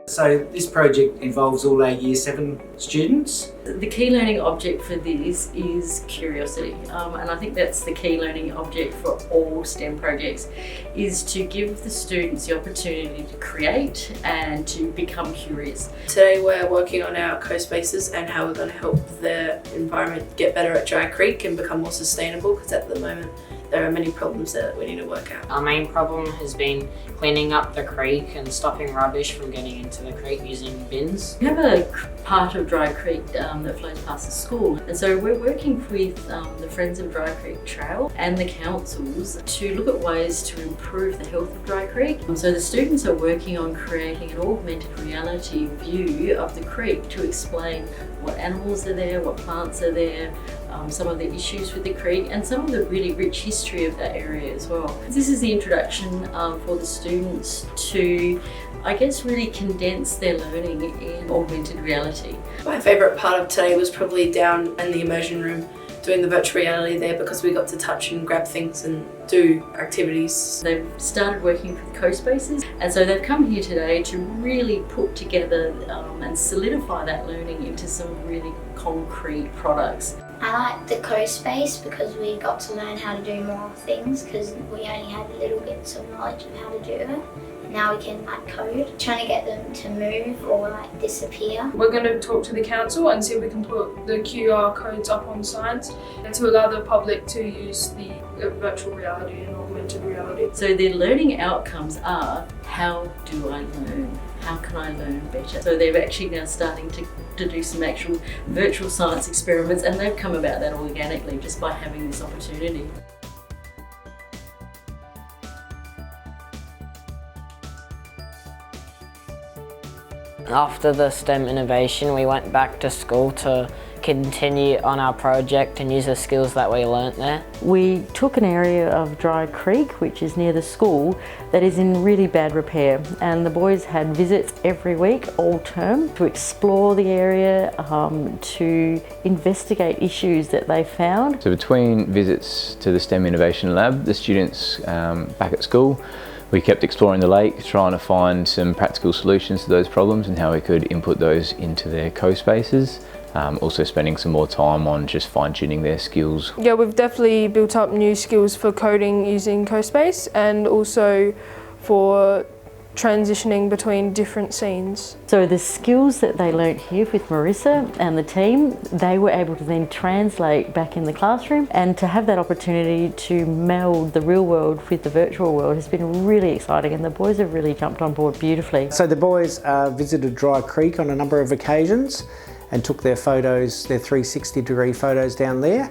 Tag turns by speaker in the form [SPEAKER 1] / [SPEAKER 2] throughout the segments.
[SPEAKER 1] So this project involves all our Year 7 students.
[SPEAKER 2] The key learning object for this is curiosity, and I think that's the key learning object for all STEM projects, is to give the students the opportunity to create and to become curious.
[SPEAKER 3] Today we're working on our co-spaces and how we're going to help the environment get better at Dry Creek and become more sustainable, because at the moment there are many problems that we need to work out.
[SPEAKER 4] Our main problem has been cleaning up the creek and stopping rubbish from getting into the creek using bins.
[SPEAKER 2] We have a part of Dry Creek that flows past the school, and so we're working with the Friends of Dry Creek Trail and the councils to look at ways to improve the health of Dry Creek. So the students are working on creating an augmented reality view of the creek to explain what animals are there, what plants are there, some of the issues with the creek, and some of the really rich history of that area as well. This is the introduction for the students to, I guess, really condense their learning in augmented reality.
[SPEAKER 3] My favourite part of today was probably down in the immersion room doing the virtual reality there, because we got to touch and grab things and do activities.
[SPEAKER 2] They've started working with co-spaces, and so they've come here today to really put together and solidify that learning into some really concrete products.
[SPEAKER 5] I like the co-space because we got to learn how to do more things, because we only had little bits of knowledge of how to do it. Now we can code, trying to get them to move or disappear.
[SPEAKER 6] We're going to talk to the council and see if we can put the QR codes up on signs and to allow the public to use the virtual reality and augmented reality.
[SPEAKER 2] So their learning outcomes are, how do I learn? How can I learn better? So they're actually now starting to do some actual virtual science experiments, and they've come about that organically just by having this opportunity.
[SPEAKER 4] After the STEM innovation, we went back to school to continue on our project and use the skills that we learnt there.
[SPEAKER 7] We took an area of Dry Creek, which is near the school, that is in really bad repair, and the boys had visits every week, all term, to explore the area, to investigate issues that they found.
[SPEAKER 8] So between visits to the STEM Innovation Lab, the students back at school, we kept exploring the lake, trying to find some practical solutions to those problems and how we could input those into their co-spaces. Also spending some more time on just fine-tuning their skills.
[SPEAKER 6] Yeah, we've definitely built up new skills for coding using CoSpace, and also for transitioning between different scenes.
[SPEAKER 7] So the skills that they learnt here with Marissa and the team, they were able to then translate back in the classroom, and to have that opportunity to meld the real world with the virtual world has been really exciting, and the boys have really jumped on board beautifully.
[SPEAKER 9] So the boys visited Dry Creek on a number of occasions and took their photos, their 360-degree photos down there,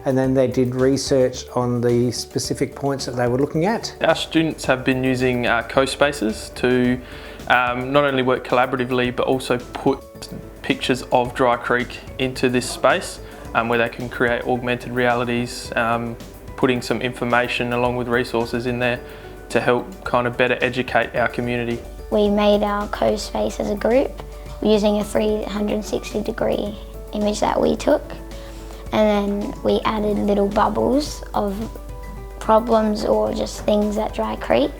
[SPEAKER 9] and then they did research on the specific points that they were looking at.
[SPEAKER 10] Our students have been using co-spaces to not only work collaboratively but also put pictures of Dry Creek into this space where they can create augmented realities, putting some information along with resources in there to help kind of better educate our community.
[SPEAKER 5] We made our co-space as a group using a 360-degree image that we took, and then we added little bubbles of problems or just things at Dry Creek,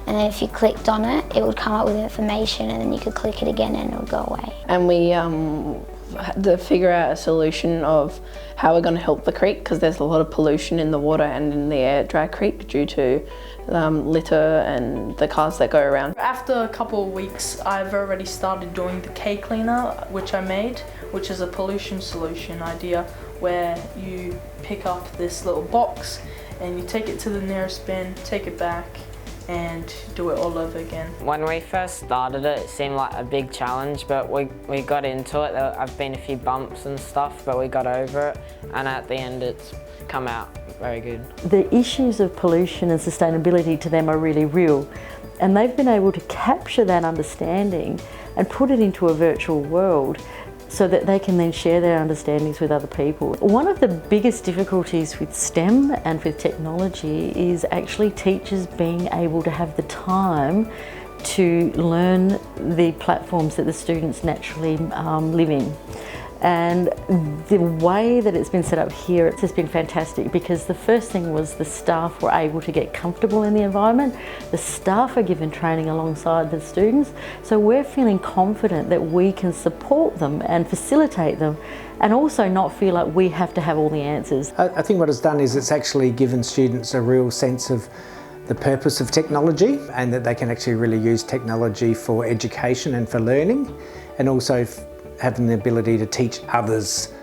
[SPEAKER 5] and then if you clicked on it, it would come up with information, and then you could click it again and it would go away.
[SPEAKER 3] And we had to figure out a solution of how we're going to help the creek, because there's a lot of pollution in the water and in the air at Dry Creek due to litter and the cars that go around.
[SPEAKER 11] After a couple of weeks, I've already started doing the K cleaner, which I made, which is a pollution solution idea where you pick up this little box and you take it to the nearest bin, take it back, and do it all over again.
[SPEAKER 4] When we first started it, it seemed like a big challenge, but we got into it. There have been a few bumps and stuff, but we got over it, and at the end it's come out very good.
[SPEAKER 7] The issues of pollution and sustainability to them are really real, and they've been able to capture that understanding and put it into a virtual world so that they can then share their understandings with other people. One of the biggest difficulties with STEM and with technology is actually teachers being able to have the time to learn the platforms that the students naturally live in. And the way that it's been set up here, it's just been fantastic, because the first thing was the staff were able to get comfortable in the environment. The staff are given training alongside the students, so we're feeling confident that we can support them and facilitate them, and also not feel like we have to have all the answers.
[SPEAKER 9] I think what it's done is it's actually given students a real sense of the purpose of technology, and that they can actually really use technology for education and for learning, and also having the ability to teach others